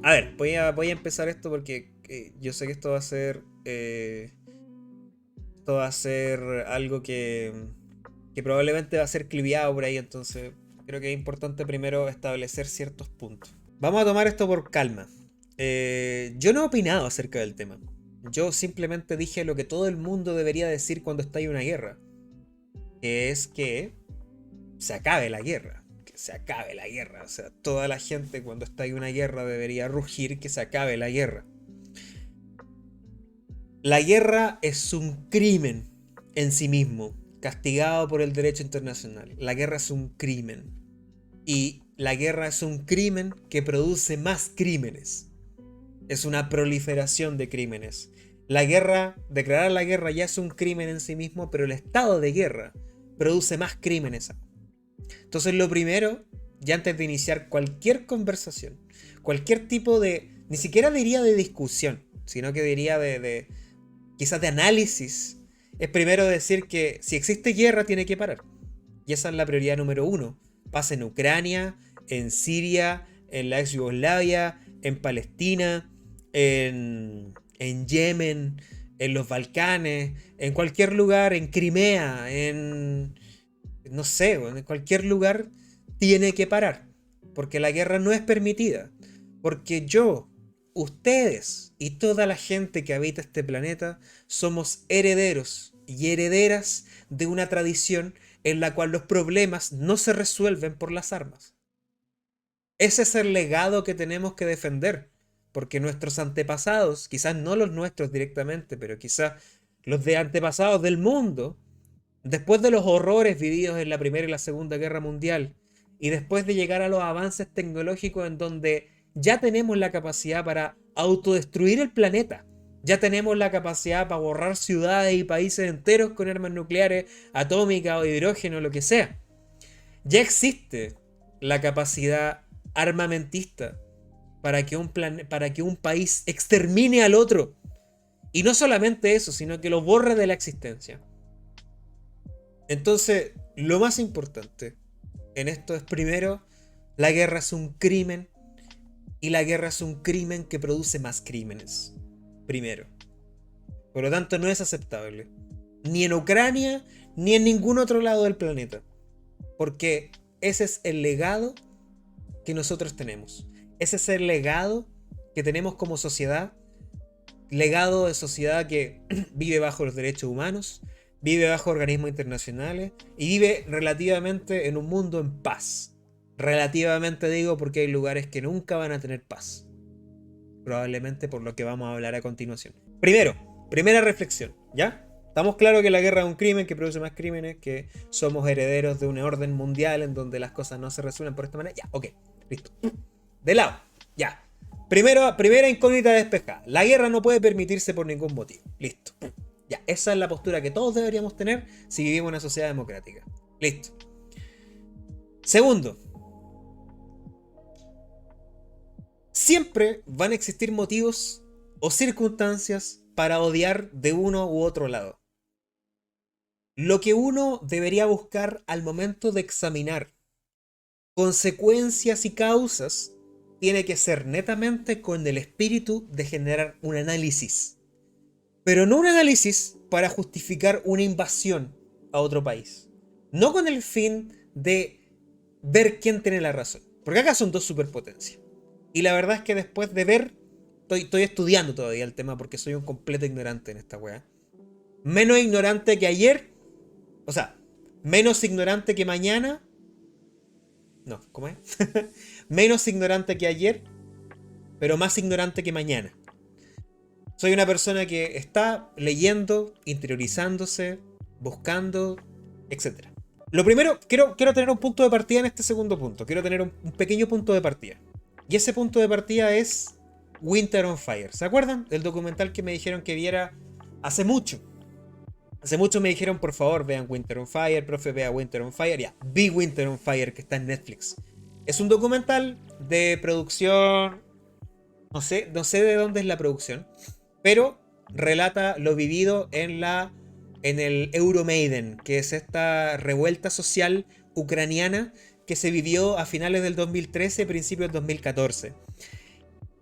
A ver, voy a empezar esto porque yo sé que esto va a ser algo que probablemente va a ser cliviado por ahí, entonces creo que es importante primero establecer ciertos puntos. Vamos a tomar esto por calma. Yo no he opinado acerca del tema. Yo simplemente dije lo que todo el mundo debería decir cuando está en una guerra, que es que se acabe la guerra. Que se acabe la guerra. O sea, toda la gente cuando está en una guerra debería rugir que se acabe la guerra. La guerra es un crimen en sí mismo, castigado por el derecho internacional. La guerra es un crimen. Y la guerra es un crimen que produce más crímenes. Es una proliferación de crímenes. La guerra, declarar la guerra ya es un crimen en sí mismo, pero el estado de guerra produce más crímenes. Entonces lo primero, ya antes de iniciar cualquier conversación, cualquier tipo de, ni siquiera diría de discusión, sino que diría de quizás de análisis, es primero decir que si existe guerra tiene que parar. Y esa es la prioridad número uno. Pasa en Ucrania, en Siria, en la ex Yugoslavia, en Palestina, en Yemen, en los Balcanes, en cualquier lugar, en Crimea, en no sé, en cualquier lugar tiene que parar. Porque la guerra no es permitida. Porque yo, ustedes y toda la gente que habita este planeta somos herederos y herederas de una tradición en la cual los problemas no se resuelven por las armas. Ese es el legado que tenemos que defender. Porque nuestros antepasados, quizás no los nuestros directamente, pero quizás los de antepasados del mundo, después de los horrores vividos en la Primera y la Segunda Guerra Mundial, y después de llegar a los avances tecnológicos en donde ya tenemos la capacidad para autodestruir el planeta, ya tenemos la capacidad para borrar ciudades y países enteros con armas nucleares, atómicas o hidrógeno, lo que sea. Ya existe la capacidad armamentista para que un país extermine al otro. Y no solamente eso, sino que lo borre de la existencia. Entonces, lo más importante en esto es primero, la guerra es un crimen y la guerra es un crimen que produce más crímenes. Primero. Por lo tanto, no es aceptable. Ni en Ucrania, ni en ningún otro lado del planeta. Porque ese es el legado que nosotros tenemos. Ese es el legado que tenemos como sociedad. Legado de sociedad que vive bajo los derechos humanos, vive bajo organismos internacionales y vive relativamente en un mundo en paz. Relativamente digo porque hay lugares que nunca van a tener paz. Probablemente por lo que vamos a hablar a continuación. Primero, primera reflexión, ¿ya? Estamos claros que la guerra es un crimen que produce más crímenes, que somos herederos de un orden mundial en donde las cosas no se resuelven por esta manera. Ya, ok, listo. De lado, ya. Primera incógnita despejada. La guerra no puede permitirse por ningún motivo. Listo. Ya, esa es la postura que todos deberíamos tener si vivimos en una sociedad democrática. Listo. Segundo, siempre van a existir motivos o circunstancias para odiar de uno u otro lado. Lo que uno debería buscar al momento de examinar consecuencias y causas tiene que ser netamente con el espíritu de generar un análisis. Pero no un análisis para justificar una invasión a otro país. No con el fin de ver quién tiene la razón. Porque acá son dos superpotencias. Y la verdad es que después de ver, estoy estudiando todavía el tema porque soy un completo ignorante en esta weá. Menos ignorante que ayer. O sea, menos ignorante que mañana. No, ¿cómo es? Menos ignorante que ayer, pero más ignorante que mañana. Soy una persona que está leyendo, interiorizándose, buscando, etc. Lo primero, quiero tener un punto de partida en este segundo punto. Quiero tener un pequeño punto de partida. Y ese punto de partida es Winter on Fire. ¿Se acuerdan del documental que me dijeron que viera hace mucho? Hace mucho me dijeron, por favor, vean Winter on Fire, profe, vea Winter on Fire. Ya, vi Winter on Fire, que está en Netflix. Es un documental de producción... No sé de dónde es la producción, pero relata lo vivido en el Euromaidan, que es esta revuelta social ucraniana que se vivió a finales del 2013, principios del 2014.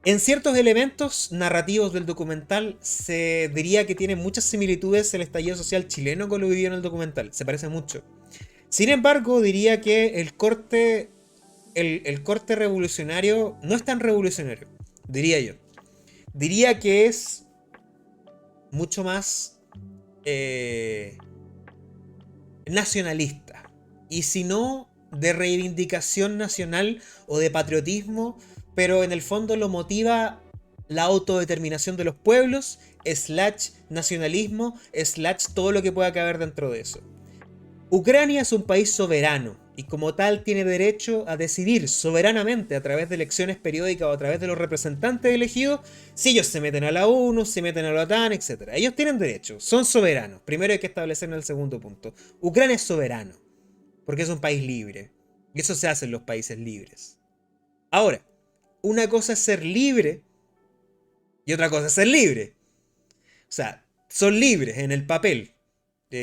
En ciertos elementos narrativos del documental se diría que tiene muchas similitudes el estallido social chileno con lo vivido en el documental. Se parece mucho. Sin embargo, diría que el corte revolucionario no es tan revolucionario, diría yo. Diría que es mucho más nacionalista. Y si no, de reivindicación nacional o de patriotismo, pero en el fondo lo motiva la autodeterminación de los pueblos, slash nacionalismo, slash todo lo que pueda caber dentro de eso. Ucrania es un país soberano y como tal tiene derecho a decidir soberanamente a través de elecciones periódicas o a través de los representantes elegidos si ellos se meten a la ONU, se meten a la OTAN, etc. Ellos tienen derecho, son soberanos. Primero hay que establecer en el segundo punto. Ucrania es soberano porque es un país libre y eso se hace en los países libres. Ahora, una cosa es ser libre y otra cosa es ser libre. O sea, son libres en el papel.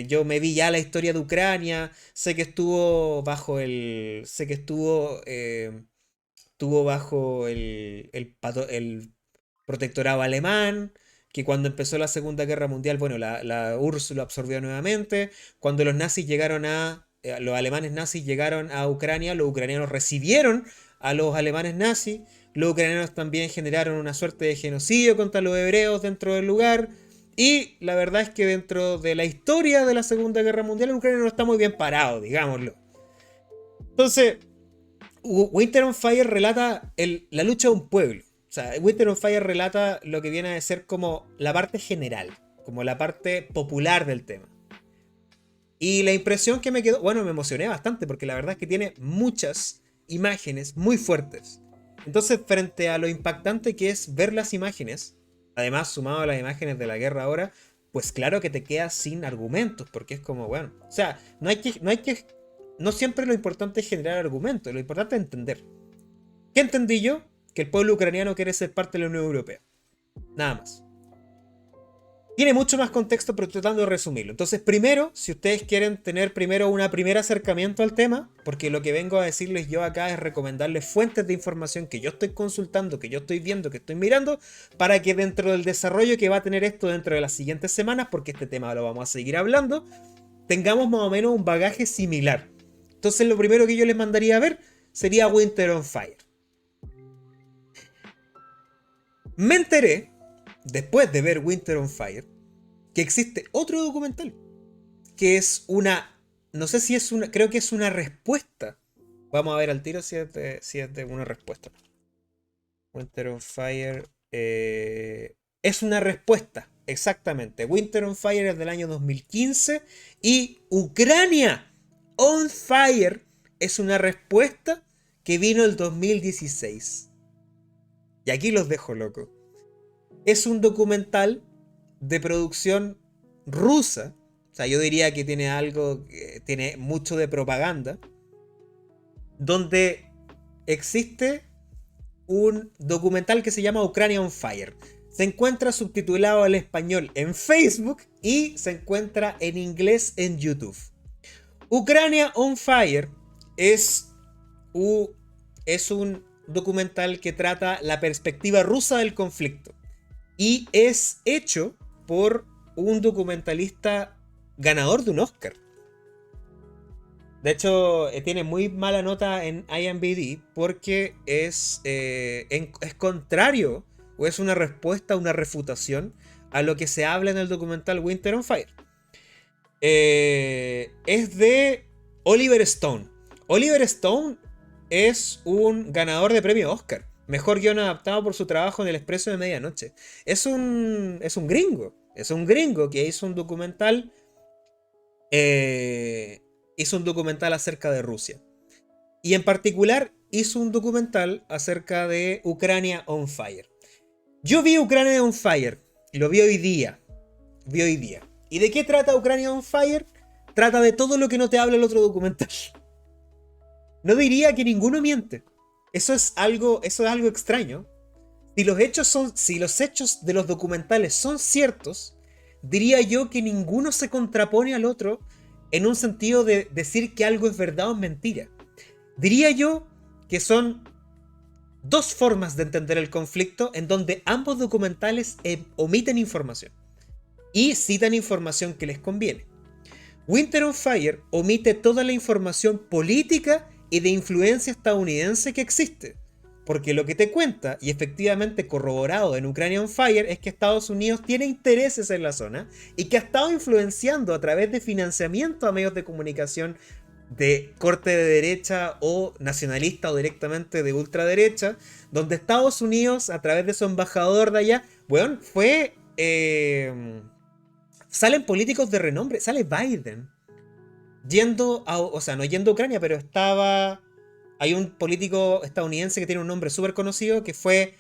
Yo me vi ya la historia de Ucrania, sé que estuvo bajo el. Sé que estuvo bajo el protectorado alemán, que cuando empezó la Segunda Guerra Mundial, bueno, la URSS lo absorbió nuevamente. Cuando los nazis llegaron los alemanes nazis llegaron a Ucrania, los ucranianos recibieron a los alemanes nazis. Los ucranianos también generaron una suerte de genocidio contra los hebreos dentro del lugar. Y la verdad es que dentro de la historia de la Segunda Guerra Mundial, Ucrania no está muy bien parado, digámoslo. Entonces, Winter on Fire relata la lucha de un pueblo. O sea, Winter on Fire relata lo que viene a ser como la parte general, como la parte popular del tema. Y la impresión que me quedó, bueno, me emocioné bastante porque la verdad es que tiene muchas imágenes muy fuertes. Entonces, frente a lo impactante que es ver las imágenes, además sumado a las imágenes de la guerra ahora, pues claro que te quedas sin argumentos, porque es como, bueno, o sea, no siempre lo importante es generar argumentos, lo importante es entender. ¿Qué entendí yo? Que el pueblo ucraniano quiere ser parte de la Unión Europea. Nada más. Tiene mucho más contexto, pero estoy tratando de resumirlo. Entonces, primero, si ustedes quieren tener primero un primer acercamiento al tema, porque lo que vengo a decirles yo acá es recomendarles fuentes de información que yo estoy consultando, que yo estoy viendo, que estoy mirando, para que dentro del desarrollo que va a tener esto dentro de las siguientes semanas, porque este tema lo vamos a seguir hablando, tengamos más o menos un bagaje similar. Entonces, lo primero que yo les mandaría a ver sería Winter on Fire. Me enteré, después de ver Winter on Fire, que existe otro documental, que es no sé si es creo que es una respuesta. Vamos a ver al tiro si es de una respuesta. Winter on Fire es una respuesta, exactamente. Winter on Fire es del año 2015 y Ucrania on Fire es una respuesta que vino el 2016. Y aquí los dejo loco. Es un documental de producción rusa. O sea, yo diría que tiene mucho de propaganda. Donde existe un documental que se llama Ucrania on Fire. Se encuentra subtitulado al español en Facebook y se encuentra en inglés en YouTube. Ucrania on Fire es un documental que trata la perspectiva rusa del conflicto y es hecho por un documentalista ganador de un Oscar. De hecho, tiene muy mala nota en IMDb porque es contrario o es una respuesta, una refutación a lo que se habla en el documental Winter on Fire. Es de Oliver Stone. Oliver Stone es un ganador de premio Oscar. Mejor guión adaptado por su trabajo en El Expreso de Medianoche. Es un gringo. Es un gringo que hizo un documental. Hizo un documental acerca de Rusia. Y en particular hizo un documental acerca de Ucrania on Fire. Yo vi Ucrania on Fire. Y lo vi hoy día. ¿Y de qué trata Ucrania on Fire? Trata de todo lo que no te habla el otro documental. No diría que ninguno miente. Eso es algo extraño. Si los hechos de los documentales son ciertos, diría yo que ninguno se contrapone al otro en un sentido de decir que algo es verdad o es mentira. Diría yo que son dos formas de entender el conflicto en donde ambos documentales omiten información y citan información que les conviene. Winter on Fire omite toda la información política y de influencia estadounidense que existe. Porque lo que te cuenta, y efectivamente corroborado en Ukraine on Fire, es que Estados Unidos tiene intereses en la zona y que ha estado influenciando a través de financiamiento a medios de comunicación de corte de derecha o nacionalista o directamente de ultraderecha, donde Estados Unidos, a través de su embajador de allá, bueno, fue... salen políticos de renombre, sale Biden yendo a, o sea, no yendo a Ucrania, pero estaba... Hay un político estadounidense que tiene un nombre súper conocido que fue...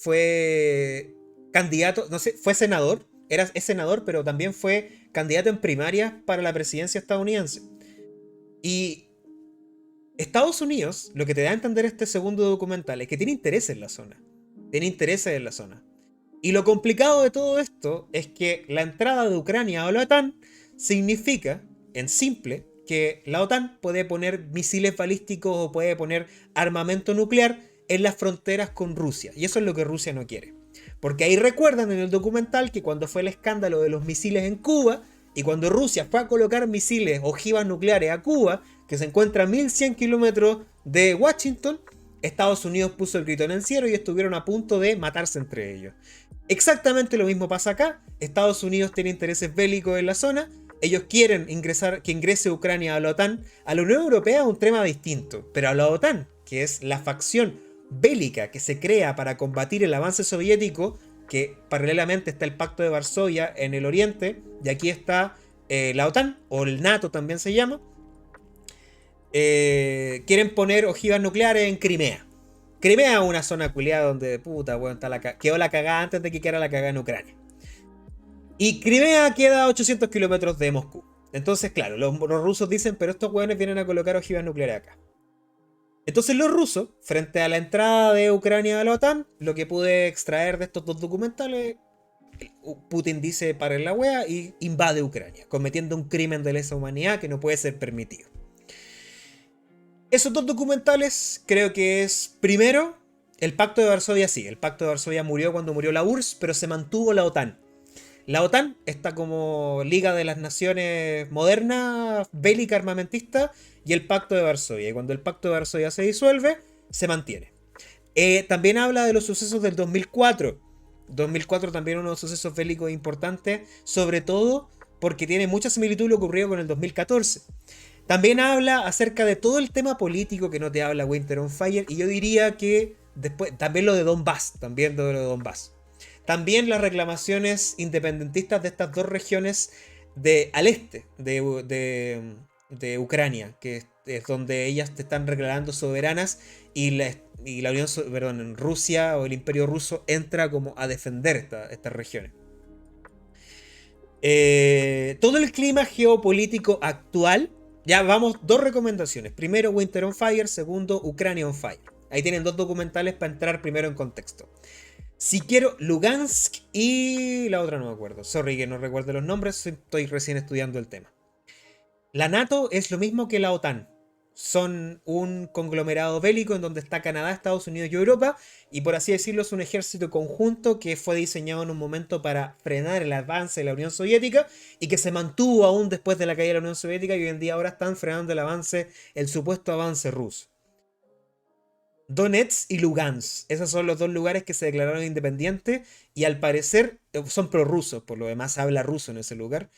fue candidato, no sé, fue senador, es senador, pero también fue candidato en primarias para la presidencia estadounidense. Y Estados Unidos, lo que te da a entender este segundo documental, es que tiene intereses en la zona. Tiene intereses en la zona. Y lo complicado de todo esto es que la entrada de Ucrania a la OTAN significa, en simple, que la OTAN puede poner misiles balísticos o puede poner armamento nuclear en las fronteras con Rusia. Y eso es lo que Rusia no quiere. Porque ahí recuerdan en el documental que cuando fue el escándalo de los misiles en Cuba y cuando Rusia fue a colocar misiles ojivas nucleares a Cuba, que se encuentra a 1100 kilómetros de Washington, Estados Unidos puso el grito en el cielo y estuvieron a punto de matarse entre ellos. Exactamente lo mismo pasa acá. Estados Unidos tiene intereses bélicos en la zona. Ellos quieren que ingrese Ucrania a la OTAN. A la Unión Europea es un tema distinto. Pero a la OTAN, que es la facción bélica que se crea para combatir el avance soviético, que paralelamente está el Pacto de Varsovia en el oriente, y aquí está la OTAN, o el NATO también se llama, quieren poner ojivas nucleares en Crimea. Crimea es una zona culiada donde, puta, bueno, quedó la cagada antes de que quedara la cagada en Ucrania. Y Crimea queda a 800 kilómetros de Moscú. Entonces, claro, los rusos dicen, pero estos hueones vienen a colocar ojivas nucleares acá. Entonces los rusos, frente a la entrada de Ucrania a la OTAN, lo que pude extraer de estos dos documentales, Putin dice para la wea y invade Ucrania, cometiendo un crimen de lesa humanidad que no puede ser permitido. Esos dos documentales creo que es, primero, el Pacto de Varsovia. Sí, el Pacto de Varsovia murió cuando murió la URSS, pero se mantuvo la OTAN. La OTAN está como Liga de las Naciones Modernas, bélica, armamentista, y el Pacto de Varsovia. Y cuando el Pacto de Varsovia se disuelve, se mantiene. También habla de los sucesos del 2004. 2004 también uno de los sucesos bélicos importantes, sobre todo porque tiene mucha similitud lo ocurrido con el 2014. También habla acerca de todo el tema político que no te habla Winter on Fire, y yo diría que después también lo de Donbass, También las reclamaciones independentistas de estas dos regiones al este de Ucrania, que es donde ellas te están declarando soberanas y la Unión, perdón, Rusia o el Imperio Ruso entra como a defender estas regiones. Todo el clima geopolítico actual. Ya vamos, dos recomendaciones. Primero, Winter on Fire. Segundo, Ukraine on Fire. Ahí tienen dos documentales para entrar primero en contexto. Si quiero, Lugansk y la otra no me acuerdo. Sorry que no recuerdo los nombres, estoy recién estudiando el tema. La NATO es lo mismo que la OTAN. Son un conglomerado bélico en donde está Canadá, Estados Unidos y Europa, y por así decirlo es un ejército conjunto que fue diseñado en un momento para frenar el avance de la Unión Soviética y que se mantuvo aún después de la caída de la Unión Soviética, y hoy en día ahora están frenando el supuesto avance ruso. Donetsk y Lugansk, esos son los dos lugares que se declararon independientes y al parecer son prorrusos, por lo demás habla ruso en ese lugar.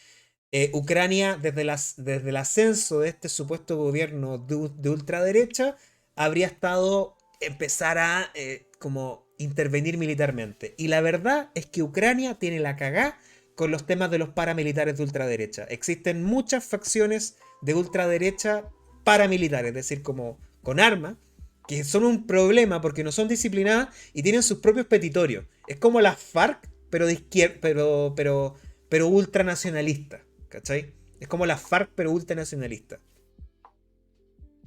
Ucrania, desde el ascenso de este supuesto gobierno de ultraderecha, habría estado empezar a como intervenir militarmente. Y la verdad es que Ucrania tiene la cagá con los temas de los paramilitares de ultraderecha. Existen muchas facciones de ultraderecha paramilitares, es decir, como con armas, que son un problema porque no son disciplinadas y tienen sus propios petitorios. Es como las FARC, pero de izquierda, pero ultranacionalista. ¿Cachai? Es como la FARC, pero ultranacionalista.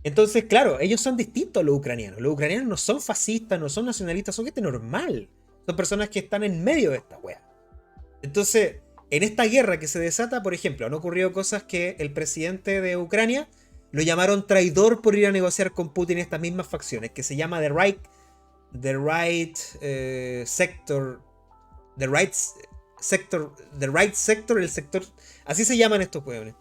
Entonces, claro, ellos son distintos a los ucranianos. Los ucranianos no son fascistas, no son nacionalistas, son gente normal. Son personas que están en medio de esta wea. Entonces, en esta guerra que se desata, por ejemplo, han ocurrido cosas que el presidente de Ucrania lo llamaron traidor por ir a negociar con Putin estas mismas facciones, que se llama el sector, así se llaman estos pueblos.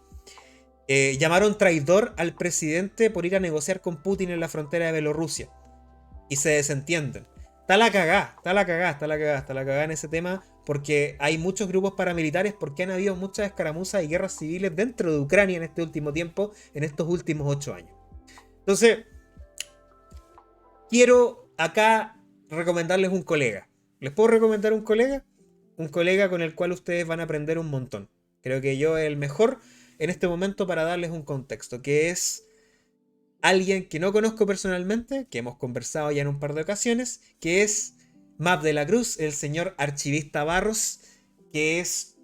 Llamaron traidor al presidente por ir a negociar con Putin en la frontera de Bielorrusia. Y se desentienden. Está la cagá en ese tema, porque hay muchos grupos paramilitares, porque han habido muchas escaramuzas y guerras civiles dentro de Ucrania en este último tiempo, en estos últimos 8 años. Entonces, quiero acá recomendarles un colega. ¿Les puedo recomendar un colega? Un colega con el cual ustedes van a aprender un montón. Creo que yo es el mejor en este momento para darles un contexto, que es alguien que no conozco personalmente, que hemos conversado ya en un par de ocasiones, que es Map de la Cruz, el señor archivista Barros, que es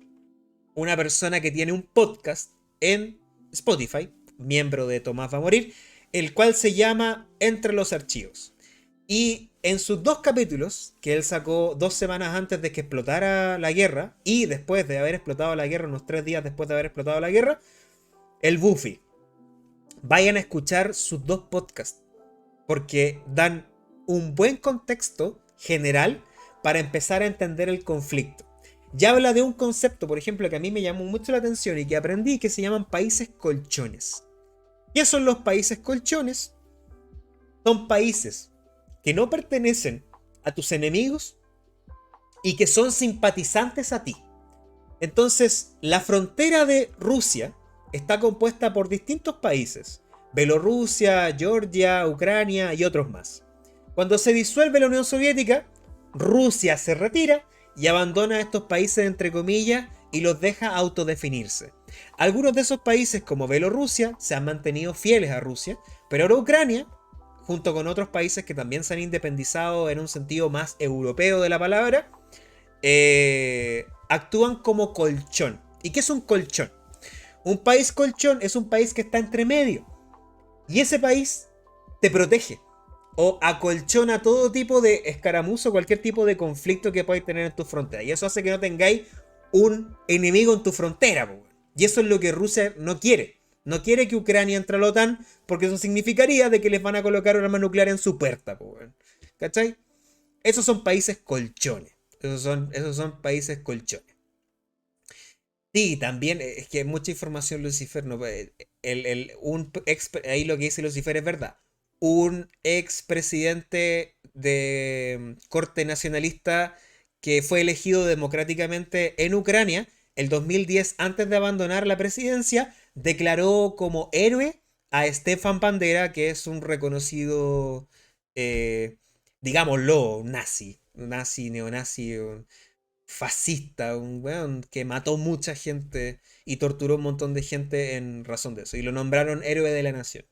una persona que tiene un podcast en Spotify, miembro de Tomás va a morir, el cual se llama Entre los Archivos. Y en sus 2 capítulos, que él sacó 2 semanas antes de que explotara la guerra, y después de haber explotado la guerra, unos 3 días después de haber explotado la guerra, el Buffy. Vayan a escuchar sus 2 podcasts, porque dan un buen contexto general para empezar a entender el conflicto. Ya habla de un concepto, por ejemplo, que a mí me llamó mucho la atención y que aprendí, que se llaman países colchones. ¿Qué son los países colchones? Son países que no pertenecen a tus enemigos y que son simpatizantes a ti. Entonces, la frontera de Rusia está compuesta por distintos países: Bielorrusia, Georgia, Ucrania y otros más. Cuando se disuelve la Unión Soviética, Rusia se retira y abandona a estos países entre comillas y los deja autodefinirse. Algunos de esos países, como Bielorrusia, se han mantenido fieles a Rusia, pero ahora Ucrania, junto con otros países que también se han independizado en un sentido más europeo de la palabra, actúan como colchón. ¿Y qué es un colchón? Un país colchón es un país que está entre medio. Y ese país te protege o acolchona todo tipo de escaramuza o cualquier tipo de conflicto que podáis tener en tu frontera. Y eso hace que no tengáis un enemigo en tu frontera. Y eso es lo que Rusia no quiere. No quiere que Ucrania entre a la OTAN, porque eso significaría de que les van a colocar un arma nuclear en su puerta. ¿Cachai? Esos son países colchones. Esos son países colchones. Sí, también es que mucha información, Lucifer. No, ahí lo que dice Lucifer es verdad. Un expresidente de corte nacionalista que fue elegido democráticamente en Ucrania, el 2010, antes de abandonar la presidencia, declaró como héroe a Stefan Bandera, que es un reconocido, digámoslo, neonazi, fascista, un weón que mató mucha gente y torturó un montón de gente en razón de eso. Y lo nombraron héroe de la nación.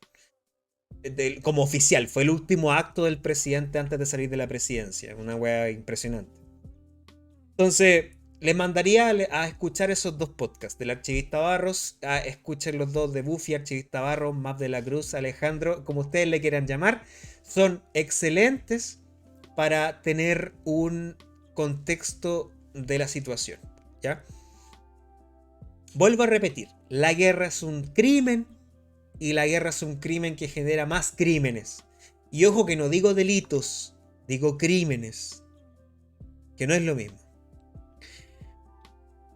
Como oficial, fue el último acto del presidente antes de salir de la presidencia. Una wea impresionante. Entonces, les mandaría a escuchar esos 2 podcasts del archivista Barros. Escuchen los 2 de Buffy, archivista Barros, Map de la Cruz, Alejandro, como ustedes le quieran llamar. Son excelentes para tener un contexto de la situación, ¿ya? Vuelvo a repetir, la guerra es un crimen y la guerra es un crimen que genera más crímenes. Y ojo que no digo delitos, digo crímenes, que no es lo mismo.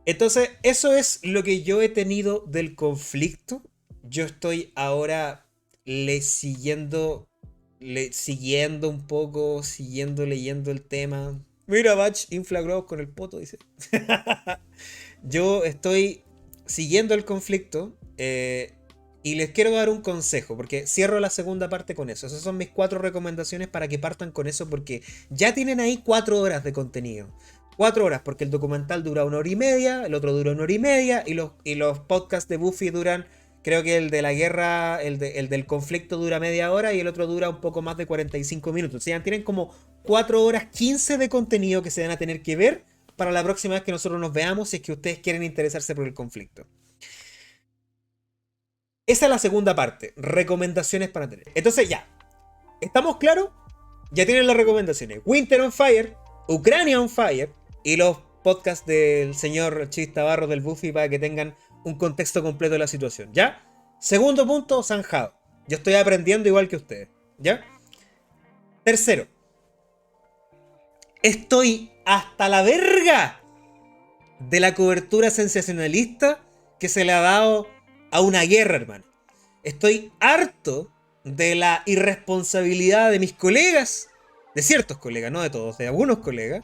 Entonces, eso es lo que yo he tenido del conflicto. Yo estoy ahora siguiendo un poco, leyendo el tema. Mira, Bach infla con el poto, dice. Yo estoy siguiendo el conflicto y les quiero dar un consejo, porque cierro la segunda parte con eso. Esas son mis 4 recomendaciones para que partan con eso, porque ya tienen ahí 4 horas de contenido. 4 horas, porque el documental dura 1 hora y media, el otro dura 1 hora y media, y los podcasts de Buffy duran, creo que el de la guerra, el del conflicto dura media hora y el otro dura un poco más de 45 minutos. O sea, tienen como 4 horas 15 de contenido que se van a tener que ver para la próxima vez que nosotros nos veamos, si es que ustedes quieren interesarse por el conflicto. Esa es la segunda parte, recomendaciones para tener. Entonces ya, ¿estamos claros? Ya tienen las recomendaciones. Winter on Fire, Ucrania on Fire y los podcasts del señor Chista Barros del Buffy para que tengan un contexto completo de la situación, ¿ya? Segundo punto, zanjado. Yo estoy aprendiendo igual que ustedes. ¿Ya? Tercero, estoy hasta la verga de la cobertura sensacionalista que se le ha dado a una guerra, hermano. Estoy harto de la irresponsabilidad de mis colegas, de ciertos colegas, no de todos, de algunos colegas,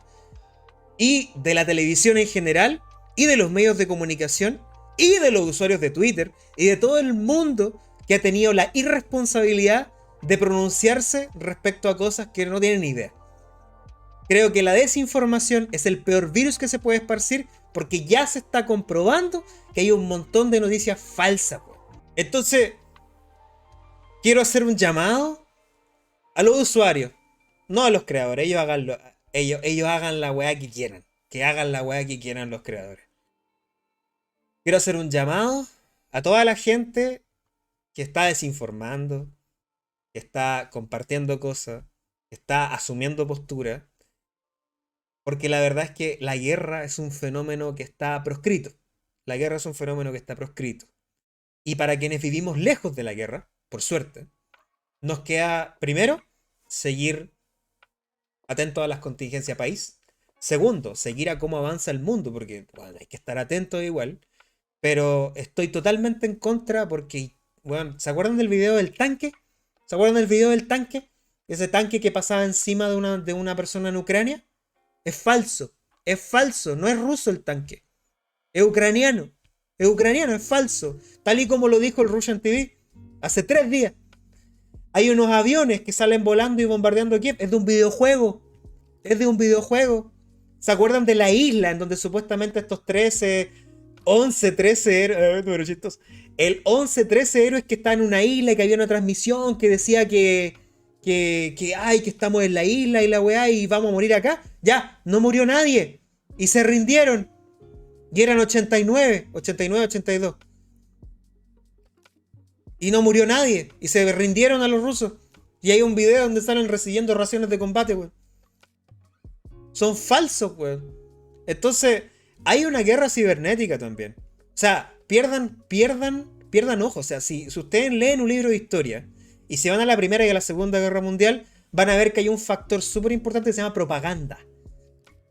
y de la televisión en general, y de los medios de comunicación, y de los usuarios de Twitter, y de todo el mundo que ha tenido la irresponsabilidad de pronunciarse respecto a cosas que no tienen idea. Creo que la desinformación es el peor virus que se puede esparcir porque ya se está comprobando que hay un montón de noticias falsas. Entonces, quiero hacer un llamado a los usuarios, no a los creadores. Ellos hagan la weá que quieran. Que hagan la weá que quieran los creadores. Quiero hacer un llamado a toda la gente que está desinformando, que está compartiendo cosas, que está asumiendo postura. Porque la verdad es que la guerra es un fenómeno que está proscrito. La guerra es un fenómeno que está proscrito. Y para quienes vivimos lejos de la guerra, por suerte, nos queda, primero, seguir atentos a las contingencias país. Segundo, seguir a cómo avanza el mundo, porque bueno, hay que estar atentos igual. Pero estoy totalmente en contra porque, bueno, ¿se acuerdan del video del tanque? ¿Se acuerdan del video del tanque? Ese tanque que pasaba encima de una persona en Ucrania. Es falso, no es ruso el tanque. Es ucraniano, es falso. Tal y como lo dijo el Russian TV hace 3 días. Hay unos aviones que salen volando y bombardeando Kiev. Es de un videojuego. ¿Se acuerdan de la isla en donde supuestamente estos 13 héroes, el 11, 13 héroes que están en una isla y que había una transmisión que decía que estamos en la isla y la weá y vamos a morir acá? Ya, no murió nadie. Y se rindieron. Y eran 89, 82. Y no murió nadie. Y se rindieron a los rusos. Y hay un video donde salen recibiendo raciones de combate, weón. Son falsos, weón. Entonces, hay una guerra cibernética también. O sea, pierdan ojo. O sea, si ustedes leen un libro de historia y se van a la Primera y a la Segunda Guerra Mundial, van a ver que hay un factor súper importante que se llama propaganda.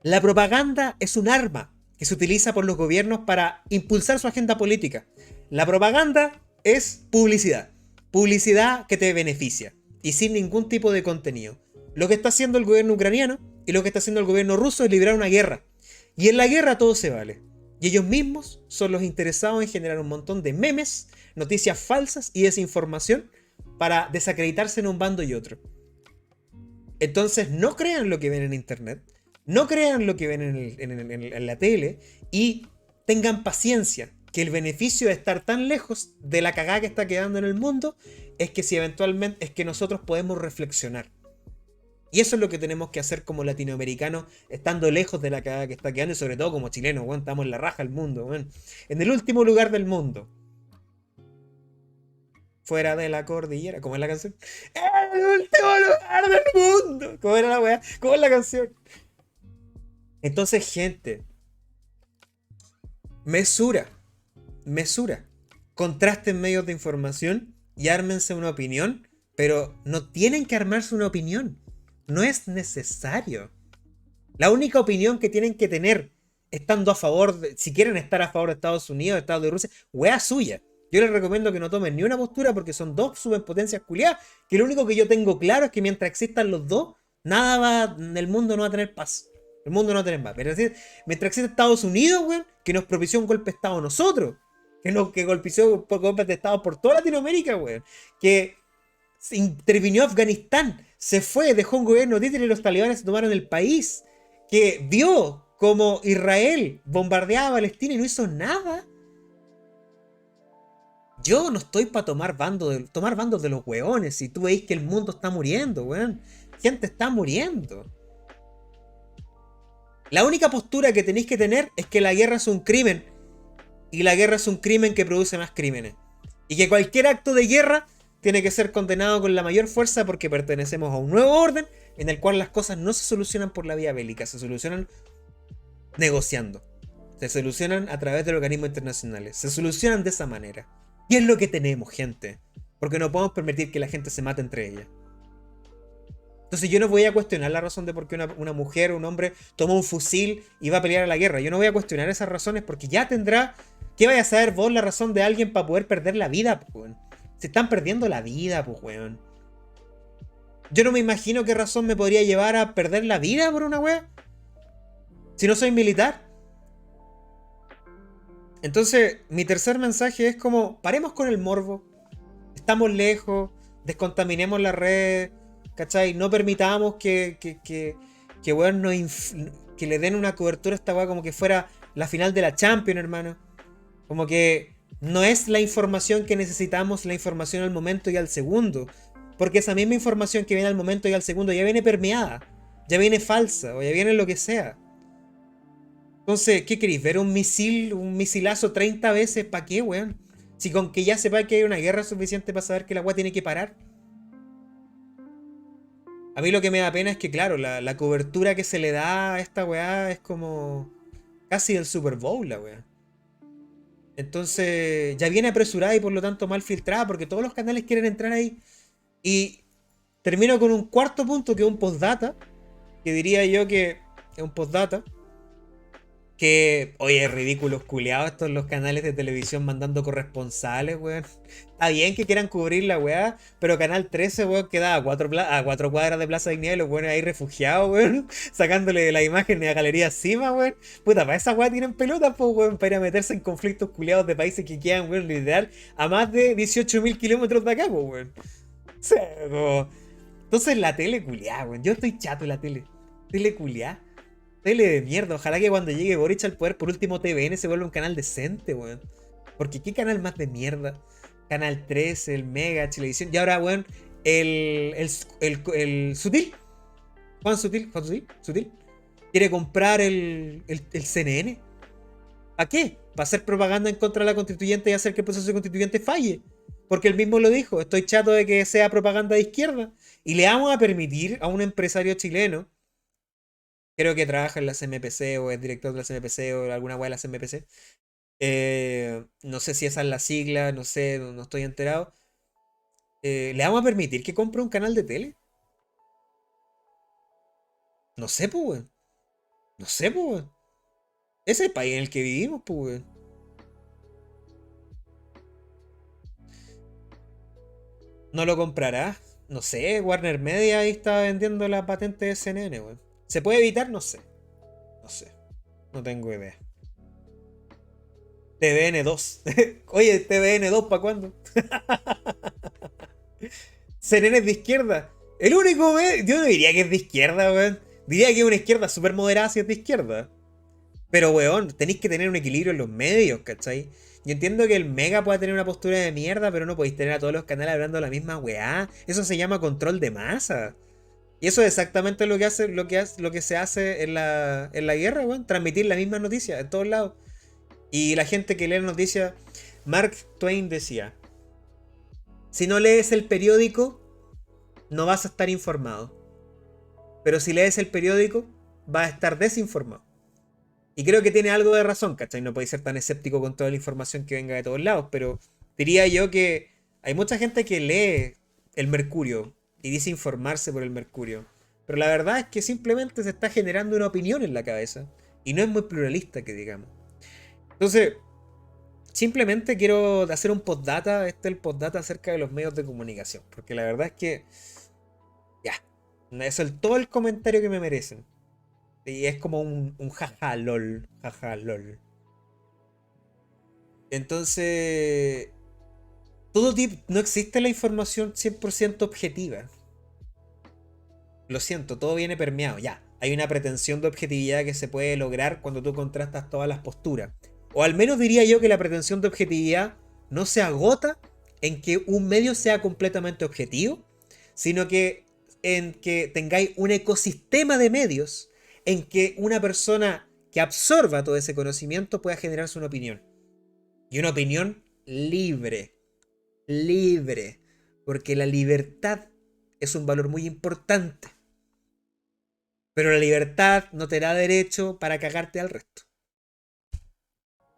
La propaganda es un arma que se utiliza por los gobiernos para impulsar su agenda política. La propaganda es publicidad. Publicidad que te beneficia y sin ningún tipo de contenido. Lo que está haciendo el gobierno ucraniano y lo que está haciendo el gobierno ruso es librar una guerra. Y en la guerra todo se vale. Y ellos mismos son los interesados en generar un montón de memes, noticias falsas y desinformación para desacreditarse en un bando y otro. Entonces no crean lo que ven en internet, no crean lo que ven en la tele y tengan paciencia, que el beneficio de estar tan lejos de la cagada que está quedando en el mundo es que si eventualmente es que nosotros podemos reflexionar. Y eso es lo que tenemos que hacer como latinoamericanos, estando lejos de la cagada que está quedando y sobre todo como chilenos, bueno, estamos en la raja del mundo, bueno, en el último lugar del mundo. Fuera de la cordillera, ¿cómo es la canción? ¡El último lugar del mundo! ¿Cómo era la weá? ¿Cómo es la canción? Entonces, gente, mesura. Contrasten medios de información y ármense una opinión, pero no tienen que armarse una opinión. No es necesario. La única opinión que tienen que tener, estando a favor, si quieren estar a favor de Estados Unidos, de Estados de Rusia, weá suya. Yo les recomiendo que no tomen ni una postura porque son dos superpotencias culiadas, que lo único que yo tengo claro es que mientras existan los dos, el mundo no va a tener paz. El mundo no va a tener paz. Pero mientras existe Estados Unidos, weón, que nos propició un golpe de Estado a nosotros, que golpeó por golpes de Estado por toda Latinoamérica, weón, que intervinió Afganistán, se fue, dejó un gobierno títere y los talibanes se tomaron el país, que vio como Israel bombardeaba a Palestina y no hizo nada. Yo no estoy para tomar bandos de los hueones. Si tú veis que el mundo está muriendo, weón. Gente está muriendo. La única postura que tenéis que tener es que la guerra es un crimen. Y la guerra es un crimen que produce más crímenes. Y que cualquier acto de guerra tiene que ser condenado con la mayor fuerza porque pertenecemos a un nuevo orden en el cual las cosas no se solucionan por la vía bélica, se solucionan negociando. Se solucionan a través de organismos internacionales. Se solucionan de esa manera. Y es lo que tenemos, gente. Porque no podemos permitir que la gente se mate entre ellas. Entonces yo no voy a cuestionar la razón de por qué una mujer o un hombre toma un fusil y va a pelear a la guerra. Yo no voy a cuestionar esas razones porque ya tendrá... ¿Qué vaya a saber vos la razón de alguien para poder perder la vida, pues, weón? Se están perdiendo la vida, pues, weón. Yo no me imagino qué razón me podría llevar a perder la vida por una wea. Si no soy militar. Entonces, mi tercer mensaje es como, paremos con el morbo. Estamos lejos, descontaminemos la red, ¿cachai? No permitamos que weón, que le den una cobertura a esta weá como que fuera la final de la Champions, hermano. Como que no es la información que necesitamos, la información al momento y al segundo. Porque esa misma información que viene al momento y al segundo ya viene permeada, ya viene falsa, o ya viene lo que sea. Entonces, ¿qué queréis? ¿Ver un misilazo 30 veces? ¿Para qué, weón? Si con que ya sepa que hay una guerra suficiente para saber que la weá tiene que parar. A mí lo que me da pena es que, claro, la cobertura que se le da a esta weá es como casi el Super Bowl, la weá. Entonces, ya viene apresurada y por lo tanto mal filtrada, porque todos los canales quieren entrar ahí. Y termino con un cuarto punto, que es un postdata, que diría yo que es un postdata. Que, oye, ridículos culiados estos los canales de televisión mandando corresponsales, weón. Está bien que quieran cubrir la weá, pero Canal 13, weón, queda a cuatro cuadras de Plaza Dignidad y los weones ahí refugiados, weón. Sacándole la imagen de la galería encima, weón. Puta, para esa weá tienen pelotas, pues, weón, para ir a meterse en conflictos culiados de países que quedan, weón, literal, a más de 18.000 kilómetros de acá, pues, weón. O sea, entonces la tele culiada, weón. Yo estoy chato de la tele. Tele culiada. Tele de mierda. Ojalá que cuando llegue Boric al poder, por último TVN se vuelva un canal decente, weón. Porque qué canal más de mierda. Canal 13, el Mega, Televisión. Y ahora, weón, el Sutil. Juan Sutil, Sutil. Quiere comprar el CNN. ¿Para qué? Para hacer propaganda en contra de la constituyente y hacer que el proceso constituyente falle. Porque él mismo lo dijo. Estoy chato de que sea propaganda de izquierda. Y le vamos a permitir a un empresario chileno, creo que trabaja en la CMPC o es director de la CMPC o alguna weá de la CMPC. No sé si esa es la sigla, no sé, no estoy enterado. ¿Le vamos a permitir que compre un canal de tele? No sé, pues, weón. No sé, pues, weón. Ese es el país en el que vivimos, pues, weón. No lo comprará. No sé, Warner Media ahí está vendiendo la patente de CNN, weón. ¿Se puede evitar? No sé. No sé. No tengo idea. TVN2. Oye, TVN2, ¿para cuándo? CNN es de izquierda. El único, yo no diría que es de izquierda, weón. Diría que es una izquierda súper moderada si es de izquierda. Pero, weón, tenéis que tener un equilibrio en los medios, ¿cachai? Yo entiendo que el Mega pueda tener una postura de mierda, pero no podéis tener a todos los canales hablando la misma weá. Eso se llama control de masa. Y eso es exactamente lo que hace, lo que se hace en la guerra, weón. Transmitir la misma noticia en todos lados. Y la gente que lee la noticia, Mark Twain decía, si no lees el periódico, no vas a estar informado. Pero si lees el periódico, vas a estar desinformado. Y creo que tiene algo de razón, ¿cachai? No podéis ser tan escéptico con toda la información que venga de todos lados, pero diría yo que hay mucha gente que lee el Mercurio y dice informarse por el Mercurio. Pero la verdad es que simplemente se está generando una opinión en la cabeza. Y no es muy pluralista, que digamos. Entonces, simplemente quiero hacer un postdata. Este es el postdata acerca de los medios de comunicación. Porque la verdad es que ya, eso es todo el comentario que me merecen. Y es como un jaja lol, jaja lol. Entonces, no existe la información 100% objetiva. Lo siento, todo viene permeado. Ya, hay una pretensión de objetividad que se puede lograr cuando tú contrastas todas las posturas. O al menos diría yo que la pretensión de objetividad no se agota en que un medio sea completamente objetivo, sino que en que tengáis un ecosistema de medios en que una persona que absorba todo ese conocimiento pueda generarse una opinión. Y una opinión libre. Libre. Porque la libertad es un valor muy importante. Pero la libertad no te da derecho para cagarte al resto.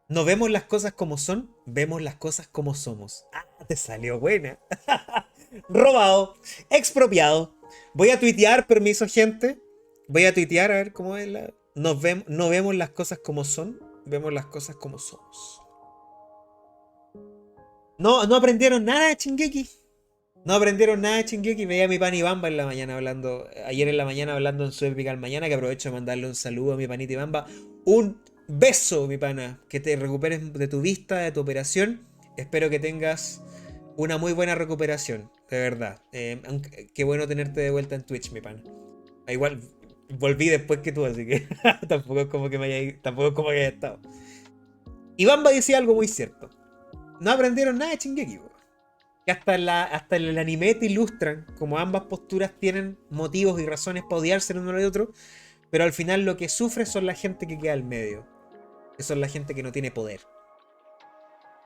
No vemos las cosas como son, vemos las cosas como somos. Ah, te salió buena. Robado, expropiado. Voy a tuitear, permiso, gente. Voy a tuitear a ver cómo es la. No vemos las cosas como son, vemos las cosas como somos. No aprendieron nada de Shingeki. No aprendieron nada de Shingeki. Veía a mi pan Ibamba en la mañana hablando. Ayer en la mañana hablando en su épica al mañana. Que aprovecho de mandarle un saludo a mi panita Ibamba. Un beso, mi pana. Que te recuperes de tu vista, de tu operación. Espero que tengas una muy buena recuperación. De verdad. Qué bueno tenerte de vuelta en Twitch, mi pana. Igual volví después que tú, así que tampoco es como que tampoco es como que haya estado. Ibamba decía algo muy cierto. No aprendieron nada de Shingeki, bro. Que hasta en el anime te ilustran como ambas posturas tienen motivos y razones para odiarse el uno al otro, pero al final lo que sufre son la gente que queda al medio, que son la gente que no tiene poder.